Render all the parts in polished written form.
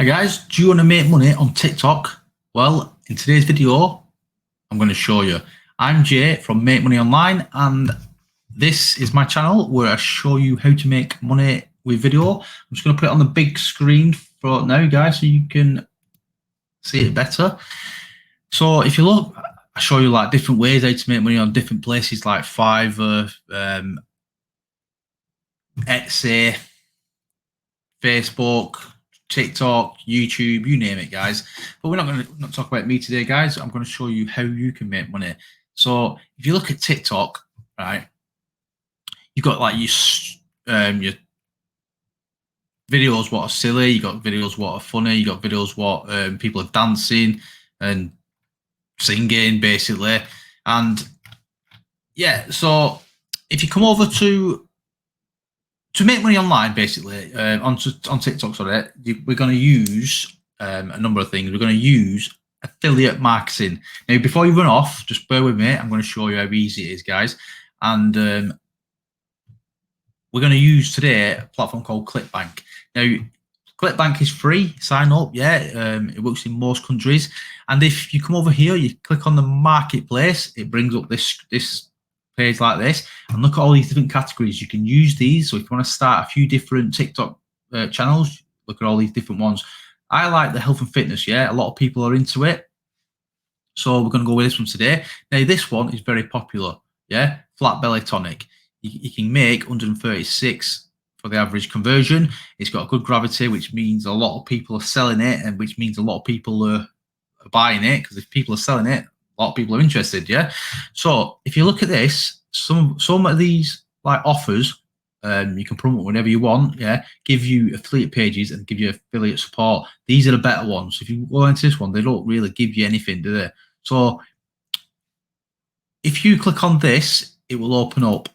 Hi guys, do you want to make money on TikTok? Well, in today's video, I'm going to show you. I'm Jay from Make Money Online, and this is my channel where I show you how to make money with video. I'm just going to put it on the big screen for now, guys, so you can see it better. So if you look, I show you like different ways how to make money on different places like Fiverr, Etsy, Facebook, TikTok, YouTube, you name it, guys. But we're not going to talk about me today, guys. I'm going to show you how you can make money. So if you look at TikTok, right, you've got like your videos what are silly, you got videos what are funny, you got videos what people are dancing and singing, basically. And yeah, so if you come over to make money online, basically, on TikTok, sorry, we're going to use a number of things. We're going to use affiliate marketing. Now, before you run off, just bear with me. I'm going to show you how easy it is, guys. And we're going to use today a platform called ClickBank. Now, ClickBank is free. Sign up, yeah. It works in most countries. And if you come over here, you click on the marketplace, it brings up this page like this, and look at all these different categories. You can use these. So if you want to start a few different TikTok channels, look at all these different ones. I like the health and fitness. Yeah, a lot of people are into it, so we're going to go with this one today. Now this one is very popular. Yeah, flat belly tonic. You can make 136 for the average conversion. It's got a good gravity, which means a lot of people are selling it, and which means a lot of people are buying it, because if people are selling it, a lot of people are interested. Yeah, so if you look at this, some of these like offers, you can promote whenever you want. Yeah, give you affiliate pages and give you affiliate support. These are the better ones. If you go into this one, they don't really give you anything, do they? So if you click on this, it will open up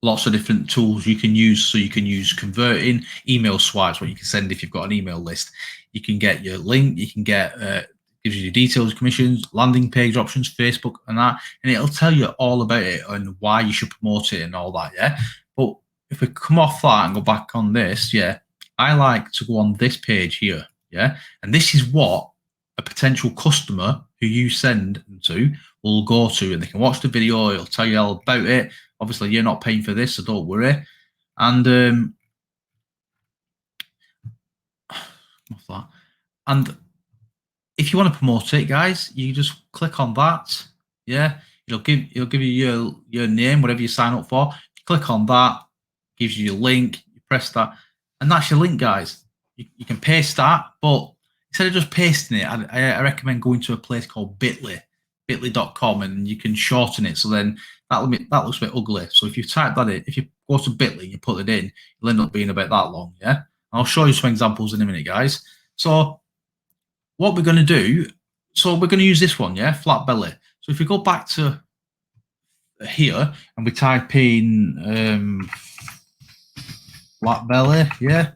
lots of different tools you can use. So you can use converting, email swipes, what you can send if you've got an email list. You can get your link, you can get gives you the details, commissions, landing page options, Facebook and that, and it'll tell you all about it and why you should promote it and all that. Yeah, but if we come off that and go back on this, yeah, I like to go on this page here. Yeah, and this is what a potential customer who you send them to will go to, and they can watch the video. It'll tell you all about it. Obviously, you're not paying for this, so don't worry. And what's that? And if you want to promote it, guys, you just click on that. Yeah, it'll give you your name, whatever you sign up for. Click on that, gives you your link. You press that, and that's your link, guys. You can paste that, but instead of just pasting it, I recommend going to a place called bit.ly.com, and you can shorten it. So then that looks a bit ugly. So if you type that in, if you go to Bitly, you put it in, it'll end up being about that long. Yeah, I'll show you some examples in a minute, guys. So what we're going to do, so we're going to use this one, yeah, flat belly. So if we go back to here and we type in flat belly, yeah,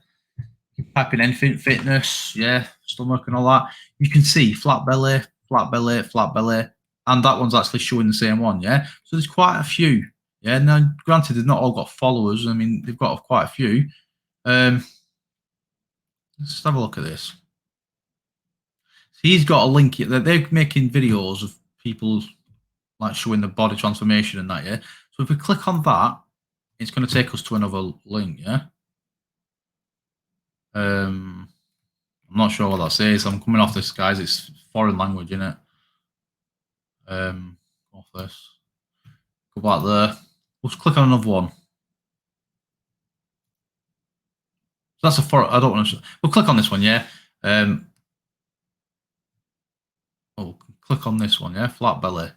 type in anything, fitness, yeah, stomach and all that, you can see flat belly, flat belly, flat belly, and that one's actually showing the same one, yeah. So there's quite a few, yeah. Now, granted, they've not all got followers. I mean, they've got quite a few. Let's have a look at this. He's got a link. They're making videos of people like showing the body transformation and that, yeah. So if we click on that, it's going to take us to another link, yeah. I'm not sure what that says. I'm coming off this, guys. It's foreign language, isn't it? Off this. Go back there. Let's click on another one. So that's a foreign. I don't want to. We'll click on this one, yeah. Click on this one, yeah. Flat belly.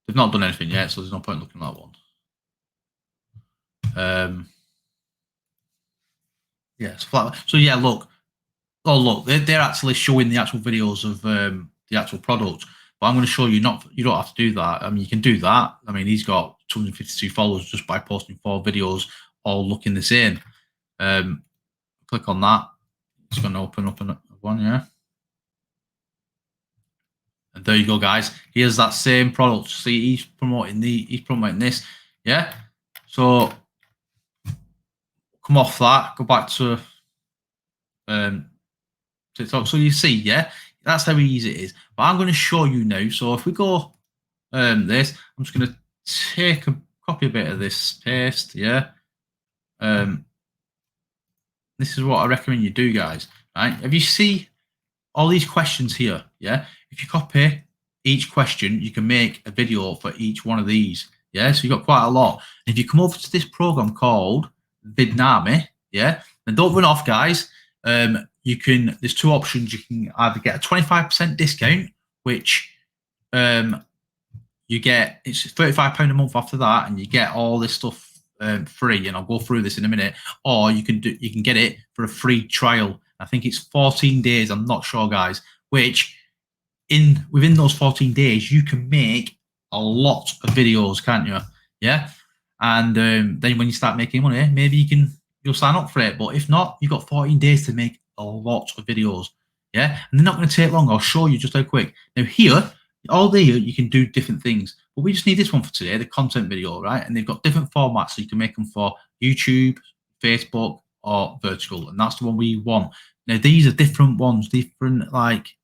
They've not done anything yet, so there's no point looking at that one. Yeah, it's flat. So yeah, look. Oh, look, they're actually showing the actual videos of the actual product. But I'm going to show you you don't have to do that. I mean, you can do that. I mean, he's got 252 followers just by posting 4 videos all looking the same. Click on that. It's going to open up one, yeah. And there you go, guys. Here's that same product. See, he's promoting this, yeah. So come off that, go back to TikTok. So you see, yeah, that's how easy it is. But I'm going to show you now. So if we go this, I'm just going to take a copy a bit of this, paste, yeah. This is what I recommend you do, guys. Right? If you see all these questions here, yeah, if you copy each question, you can make a video for each one of these. Yeah, so you've got quite a lot. And if you come over to this program called Vidnami, yeah, and don't run off, guys. You can. There's two options. You can either get a 25% discount, which you get it's £35 a month after that, and you get all this stuff free. And I'll go through this in a minute. Or you can get it for a free trial. I think it's 14 days. I'm not sure, guys. Which within those 14 days, you can make a lot of videos, can't you? Yeah. And then when you start making money, maybe you'll sign up for it. But if not, you've got 14 days to make a lot of videos. Yeah. And they're not going to take long. I'll show you just how quick. Now here, all day you can do different things. But we just need this one for today, the content video, right? And they've got different formats, so you can make them for YouTube, Facebook, or vertical. And that's the one we want. Now, these are different ones, different, like,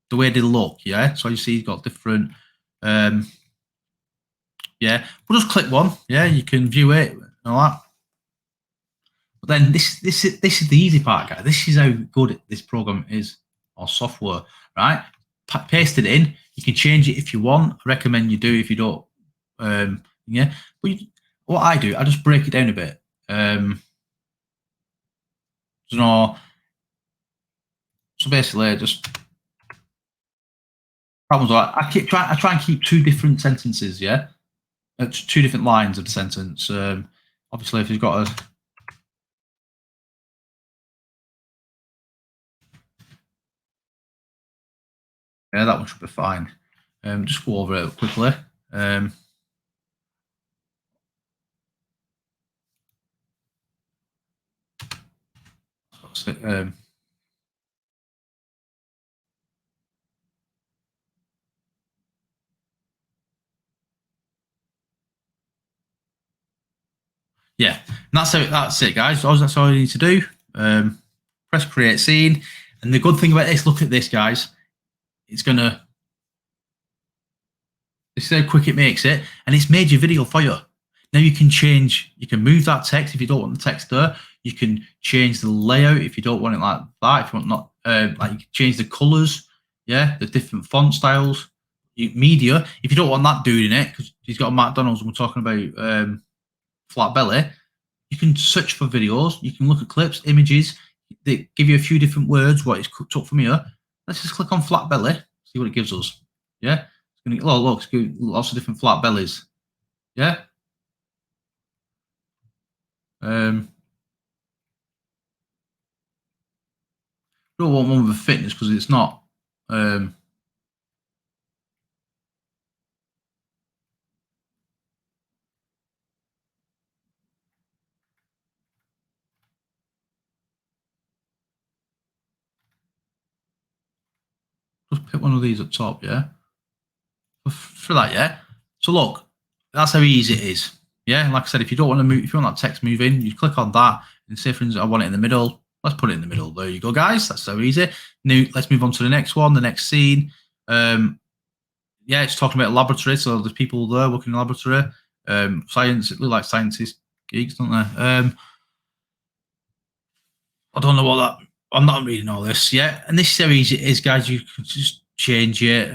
the way they look, yeah? So you see you've got different, yeah. We'll just click one, yeah? You can view it and all that. But then this is the easy part, guys. This is how good this program is, or software, right? Paste it in. You can change it if you want. I recommend you do if you don't, yeah. But what I do, I just break it down a bit. You know, so basically, just problems like I try and keep two different sentences, yeah, two different lines of the sentence. Obviously, if you've got a yeah, that one should be fine. Just go over it quickly. Yeah, and that's it, guys. That's all you need to do. Press create scene, and the good thing about this, look at this, guys. This is how quick it makes it, and it's made your video for you. Now you can move that text if you don't want the text there. You can change the layout if you don't want it like that. If you want not, like you can change the colors, yeah, the different font styles. Media, if you don't want that dude in it, because he's got a McDonald's and we're talking about flat belly, you can search for videos. You can look at clips, images. They give you a few different words, what is cooked up from here. Let's just click on flat belly, see what it gives us. Yeah, it's going to look, it's going to lots of different flat bellies. Yeah. Don't want one with a fitness because it's not. Just pick one of these at top, yeah. For that, yeah. So look, that's how easy it is. Yeah, like I said, if you don't want to move, if you want that text move in, you click on that and say, for instance, I want it in the middle. Let's put it in the middle. There you go, guys. That's so easy. Now let's move on to the next one, the next scene. Yeah, it's talking about a laboratory, so there's people there working in a laboratory. Science, it looks like scientists geeks, don't they? I don't know what that. I'm not reading all this yet, and this is how easy it is, guys. You can just change it.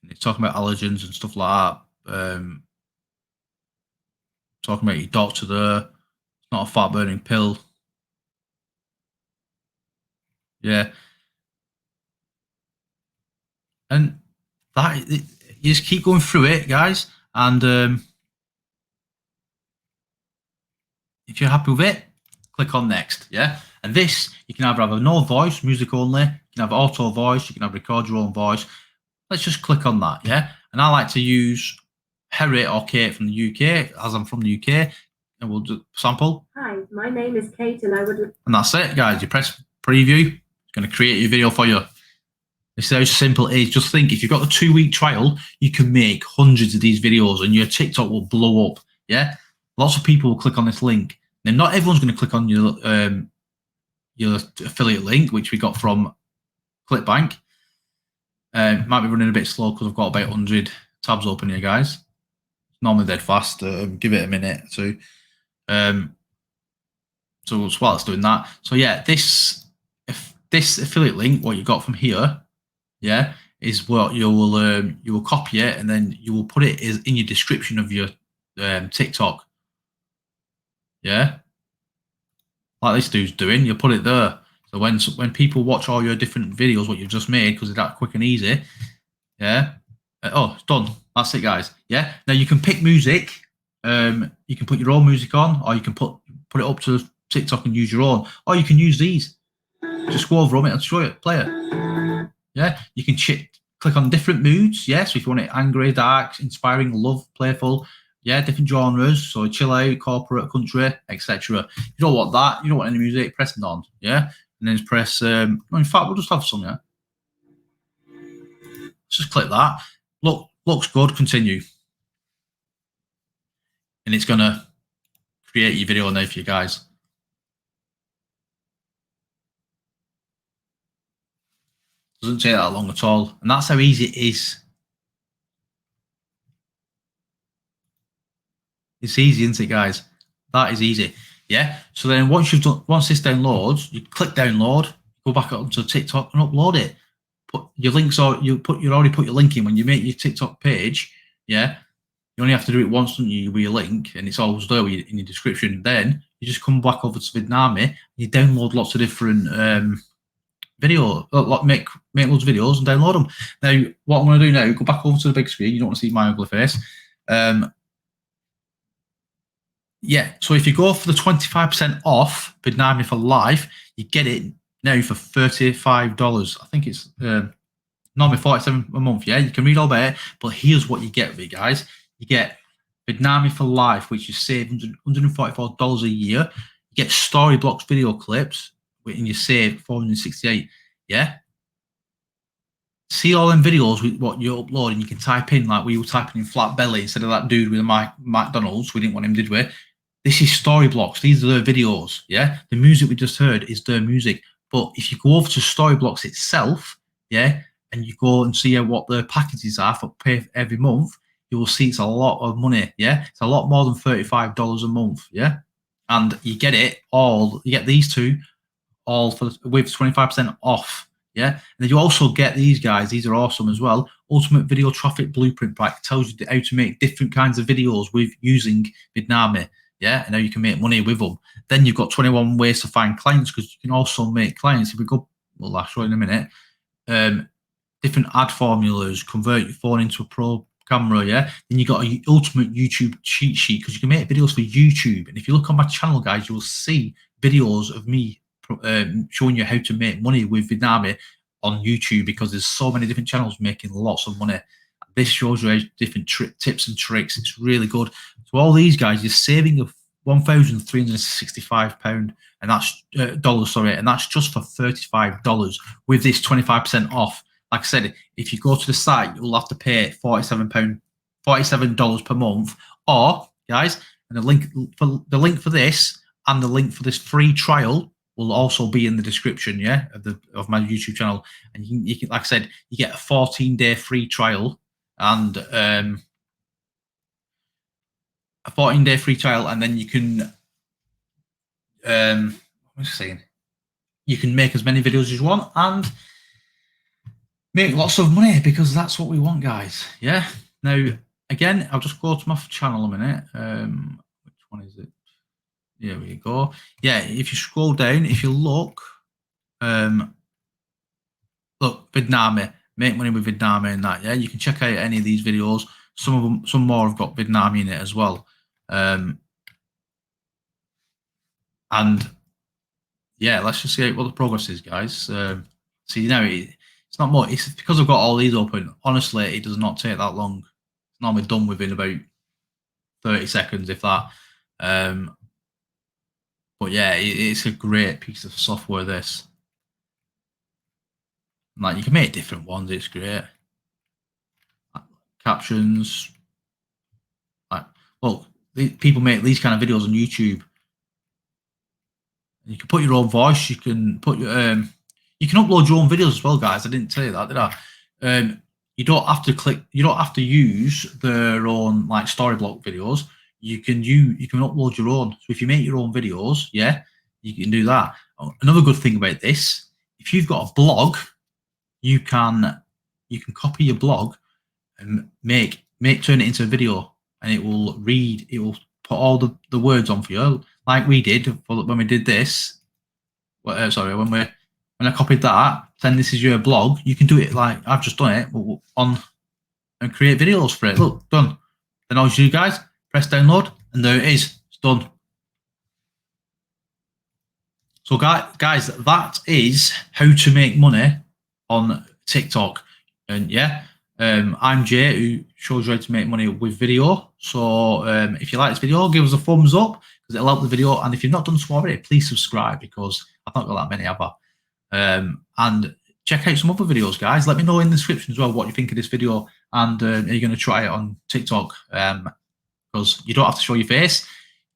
It's talking about allergens and stuff like that. Talking about your doctor there. It's not a fat burning pill. Yeah. And that you just keep going through it, guys. And if you're happy with it, click on next. Yeah. And this, you can either have a no voice, music only. You can have auto voice. You can have record your own voice. Let's just click on that. Yeah. And I like to use Harry or Kate from the UK, as I'm from the UK. And we'll do sample. Hi, my name is Kate, and I would. And that's it, guys. You press preview. It's going to create your video for you. It's how simple it is. Just think, if you've got a 2-week trial, you can make hundreds of these videos and your TikTok will blow up. Yeah. Lots of people will click on this link Now, not everyone's going to click on your affiliate link, which we got from ClickBank. Might be running a bit slow because I've got about 100 tabs open here, guys. It's normally dead fast. Give it a minute or two. So while it's doing that, so yeah, this affiliate link, what you got from here, yeah, is what you will copy it and then you will put it in your description of your TikTok. Yeah, like this dude's doing, you put it there. So when people watch all your different videos, what you've just made, because it's that quick and easy, yeah. Oh, it's done. That's it, guys. Yeah. Now you can pick music. You can put your own music on, or you can put it up to TikTok and use your own, or you can use these. Just go over them and show it, play it. Yeah. You can click on different moods. Yeah. So if you want it angry, dark, inspiring, love, playful. Yeah, different genres. So chill out, corporate, country, etc. You don't want that. You don't want any music. Press none. Yeah. And then press. In fact, we'll just have some. Yeah. Just click that. Looks good. Continue. And it's gonna create your video now for you guys. Doesn't take that long at all, and that's how easy it is. It's easy, isn't it, guys? That is easy. Yeah. So then once this downloads, you click download, go back onto TikTok and upload it. Put your links, or you already put your link in when you make your TikTok page. Yeah. You only have to do it once, don't you, with your link, and it's always there in your description. Then you just come back over to Vidnami, you download lots of different video, make loads of videos and download them. Now, what I'm going to do now, go back over to the big screen. You don't want to see my ugly face. Yeah, so if you go for the 25% off Vidnami for life, you get it now for $35. I think it's normally $47 a month. Yeah, you can read all about it, but here's what you get with it, guys. You get Vidnami for life, which you save $144 a year. You get Storyblocks video clips, and you save $468. Yeah. See all them videos with what you're uploading. You can type in, like we were typing in flat belly instead of that dude with the McDonald's. We didn't want him, did we? This is Storyblocks. These are their videos. Yeah. The music we just heard is their music. But if you go over to Storyblocks itself, yeah, and you go and see what their packages are for pay every month, you will see it's a lot of money. Yeah. It's a lot more than $35 a month. Yeah. And you get it all. You get these two all with 25% off. Yeah. And then you also get these guys. These are awesome as well. Ultimate Video Traffic Blueprint Pack tells you how to make different kinds of videos with using Vidnami. Yeah. And how you can make money with them. Then you've got 21 ways to find clients, because you can also make clients. If we go, well, I'll show you in a minute. Different ad formulas, convert your phone into a pro camera. Yeah. Then you got a ultimate YouTube cheat sheet, because you can make videos for YouTube. And if you look on my channel, guys, you will see videos of me showing you how to make money with Vidnami on YouTube, because there's so many different channels making lots of money. This shows you different tips and tricks. It's really good. So all these guys, you're saving £1,365, and that's dollars, sorry, and that's just for $35 with this 25% off. Like I said, if you go to the site, you'll have to pay $47 per month. Or, guys, and the link for this and the link for this free trial will also be in the description, yeah, of my YouTube channel. And you can, like I said, you get a 14-day free trial and a 14-day free trial, and then you can what was I saying? You can make as many videos as you want and make lots of money, because that's what we want, guys. Yeah. Now, again, I'll just go to my channel a minute. Which one is it? Here we go. Yeah, if you scroll down, if you look, look, Vidnami, make money with Vidnami and that. Yeah, you can check out any of these videos. Some more have got Vidnami in it as well. And yeah, let's just see what the progress is, guys. See, now it's not more. It's because I've got all these open. Honestly, it does not take that long. It's normally done within about 30 seconds, if that. But yeah, it's a great piece of software, this. Like, you can make different ones. It's great. Captions. Like, look, people make these kind of videos on YouTube. You can put your own voice. You can put your you can upload your own videos as well, guys. I didn't tell you that, did I? You don't have to click. You don't have to use their own like Storyblock videos. You can upload your own. So if you make your own videos, yeah, you can do that. Another good thing about this, if you've got a blog, you can copy your blog and turn it into a video, and it will read. It will put all the words on for you, like we did when we did this. Sorry, when I copied that, then this is your blog. You can do it like I've just done it on and create videos for it. Look, done. Then all you guys press download, and there it is. It's done. So guys, that is how to make money on TikTok. And yeah, I'm Jay, who shows you how to make money with video. So if you like this video, give us a thumbs up because it'll help the video. And if you've not done so already, please subscribe because I've not got that many, have I? And check out some other videos, guys. Let me know in the description as well what you think of this video, and are you going to try it on TikTok? Because you don't have to show your face,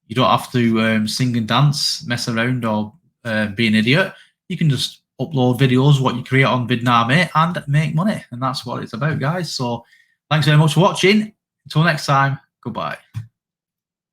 you don't have to sing and dance, mess around, or be an idiot. You can just upload videos what you create on Vidnami and make money, and that's what it's about, guys. So thanks very much for watching. Until next time, goodbye.